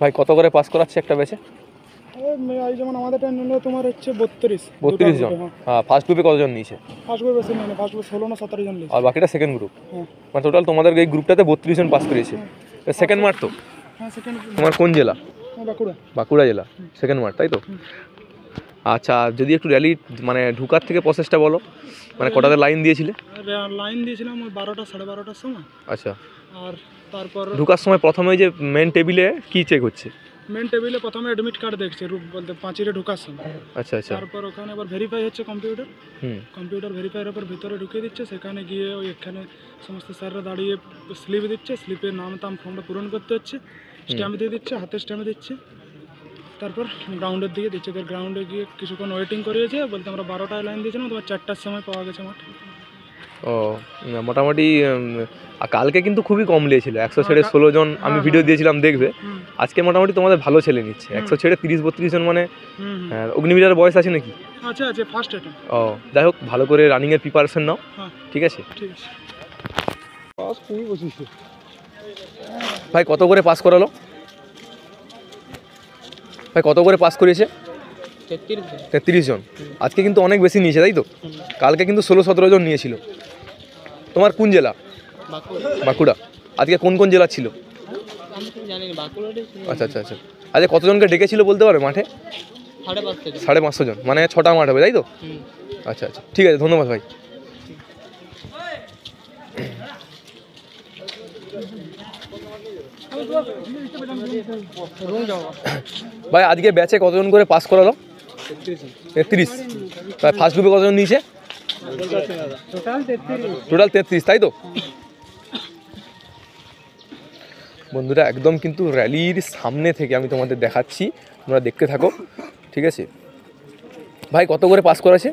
ভাই কত করে পাস করাচ্ছে একটা ব্যাচে? এই যেমন আমাদেরটা নিলে তোমার হচ্ছে 32 জন। হ্যাঁ, ফার্স্ট গ্রুপে কতজন নিয়েছে? ফার্স্ট গ্রুপ বেশি নেই, ফার্স্ট গ্রুপ 16 না 17 জন নিয়েছে। আর বাকিটা সেকেন্ড গ্রুপ। হ্যাঁ, মানে টোটাল তোমাদের এই গ্রুপটাতে 32 জন পাস করেছে। সেকেন্ড মার্ক তো? হ্যাঁ সেকেন্ড। তোমার কোন জেলা? বাঁকুড়া। বাঁকুড়া জেলা, সেকেন্ড মার্ক তাই তো? আচ্ছা, যদি একটু র্যালি মানে ঢুকার থেকে প্রসেসটা বলো, মানে কটাতে লাইন দিয়েছিলে? লাইন দিয়েছিলাম ওই 12টা 12:30টার সময়। আচ্ছা, আর তারপর ঢুকার সময় প্রথমে যে মেন টেবিলে কি চেক হচ্ছে? মেন টেবিলে প্রথমে অ্যাডমিট কার্ড দেখছে রূপ বলতে পাঁচিরে ঢোকার সময়। আচ্ছা আচ্ছা। তারপর ওখানে আবার ভেরিফাই হচ্ছে কম্পিউটার। কম্পিউটার ভেরিফাইয়ের উপর ভিতরে ঢুকিয়ে দিচ্ছে, সেখানে গিয়ে ওই এখানে সমস্ত স্যাররা দাঁড়িয়ে স্লিপ দিচ্ছে, স্লিপে নাম তাম ফর্মটা পূরণ করতে হচ্ছে, স্ট্যাম্প দিয়ে দিচ্ছে, হাতে স্ট্যাম্প দিচ্ছে। তারপর গ্রাউন্ডের দিকে দিচ্ছে, তো গ্রাউন্ডে গিয়ে কিছুক্ষণ ওয়েটিং করিয়েছে, বলতে আমরা 12টায় লাইন দিয়েছিলাম, তোমার 4টার সময় পাওয়া গেছে মাঠ। ও মোটামুটি কালকে কিন্তু খুবই কম নিয়েছিল, 100 ছেড়ে 16 জন আমি ভিডিও দিয়েছিলাম দেখবে। আজকে মোটামুটি তোমাদের ভালো ছেলে নিচ্ছে, 100 ছেড়ে 30-32 জন, মানে অগ্নিবীরের বয়স আছে নাকি? আচ্ছা আছে, ফার্স্ট এটা। ও যাই হোক, ভালো করে রানিংয়ের প্রিপারেশন নাও, ঠিক আছে? ঠিক আছে। ভাই কত করে পাস করালো? ভাই কত করে পাস করিয়েছে? 33 জন। আজকে কিন্তু অনেক বেশি নিয়েছে তাই তো? কালকে কিন্তু 16-17 জন নিয়েছিল। তোমার কোন জেলা? বাঁকুড়া। আজকে কোন কোন জেলা ছিল? আচ্ছা আচ্ছা আচ্ছা। আচ্ছা, কতজনকে ডেকেছিল বলতে পারবে মাঠে? 550 জন, মানে 6টা মাঠ হবে তাই তো? আচ্ছা আচ্ছা, ঠিক আছে, ধন্যবাদ ভাই। ভাই আজকে ব্যাচে কতজন করে পাস করালো? 33। তাই ফার্স্ট গ্রুপে কতজন নিয়েছে? টোটাল 33 তাই তো? বন্ধুরা একদম কিন্তু র্যালির সামনে থেকে আমি তোমাদের দেখাচ্ছি, তোমরা দেখতে থাকো, ঠিক আছে? ভাই কত করে পাস করেছে?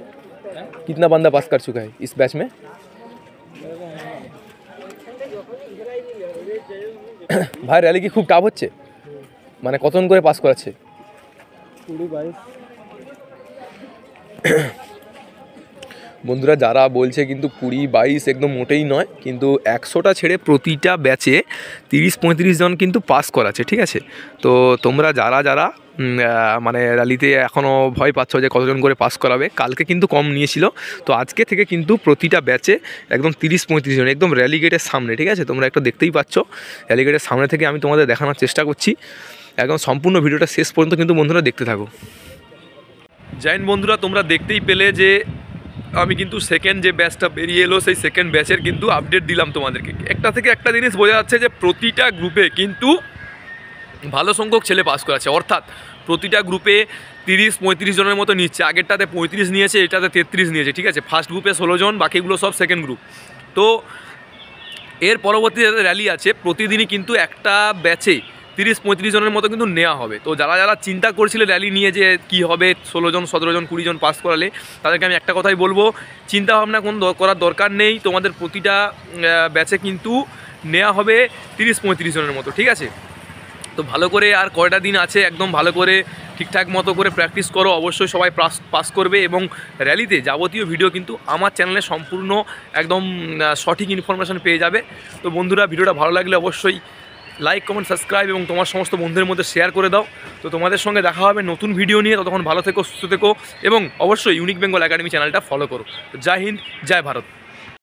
कितना बंदा पास कर चुका है इस बैच में? ভাই র্যালি কি খুব টাফ হচ্ছে? মানে কতজন করে পাস করাচ্ছে? 20-22। বন্ধুরা যারা বলছে কিন্তু 20-22 একদম মোটেই নয়, কিন্তু 100টা ছেড়ে প্রতিটা ব্যাচে 30-35 জন কিন্তু পাস করাচ্ছে, ঠিক আছে? তো তোমরা যারা যারা মানে র্যালিতে এখনও ভয় পাচ্ছ যে কতজন করে পাস করাবে, কালকে কিন্তু কম নিয়েছিল, তো আজকে থেকে কিন্তু প্রতিটা ব্যাচে একদম 30-35 জন, একদম র্যালি গেটের সামনে, ঠিক আছে? তোমরা একটু দেখতেই পাচ্ছ, র্যালি গেটের সামনে থেকে আমি তোমাদের দেখানোর চেষ্টা করছি। একদম সম্পূর্ণ ভিডিওটা শেষ পর্যন্ত কিন্তু বন্ধুরা দেখতে থাকো। জয়েন বন্ধুরা, তোমরা দেখতেই পেলে যে আমি কিন্তু সেকেন্ড যে ব্যাচটা বেরিয়ে এলো সেই সেকেন্ড ব্যাচের কিন্তু আপডেট দিলাম তোমাদেরকে। একটা থেকে একটা জিনিস বোঝা যাচ্ছে যে প্রতিটা গ্রুপে কিন্তু ভালো সংখ্যক ছেলে পাস করাচ্ছে, অর্থাৎ প্রতিটা গ্রুপে 30-35 জনের মতো নিচ্ছে। আগেরটাতে 35 নিয়েছে, এটাতে 33 নিয়েছে, ঠিক আছে? ফার্স্ট গ্রুপে 16 জন, বাকিগুলো সব সেকেন্ড গ্রুপ। তো এর পরবর্তী যাদের র্যালি আছে প্রতিদিনই কিন্তু একটা ব্যাচে 30-35 জনের মতো কিন্তু নেওয়া হবে। তো যারা যারা চিন্তা করছিলে র্যালি নিয়ে যে কী হবে 16 জন 17 জন 20 জন পাস করালে, তাদেরকে আমি একটা কথাই বলবো, চিন্তা ভাবনা করার দরকার নেই। তোমাদের প্রতিটা ব্যাচে কিন্তু নেওয়া হবে 30-35 জনের মতো, ঠিক আছে? তো ভালো করে আর কয়টা দিন আছে, একদম ভালো করে ঠিকঠাক মতো করে প্র্যাকটিস করো, অবশ্যই সবাই পাস করবে। এবং র্যালিতে যাবতীয় ভিডিও কিন্তু আমার চ্যানেলে সম্পূর্ণ একদম সঠিক ইনফরমেশান পেয়ে যাবে। তো বন্ধুরা ভিডিওটা ভালো লাগলে অবশ্যই লাইক কমেন্ট সাবস্ক্রাইব এবং তোমার সমস্ত বন্ধুদের মধ্যে শেয়ার করে দাও। তো তোমাদের সঙ্গে দেখা হবে নতুন ভিডিও নিয়ে, ততক্ষণ ভালো থেকো, সুস্থ থেকো এবং অবশ্যই ইউনিক বেঙ্গল একাডেমি চ্যানেলটা ফলো করো। জয় হিন্দ, জয় ভারত।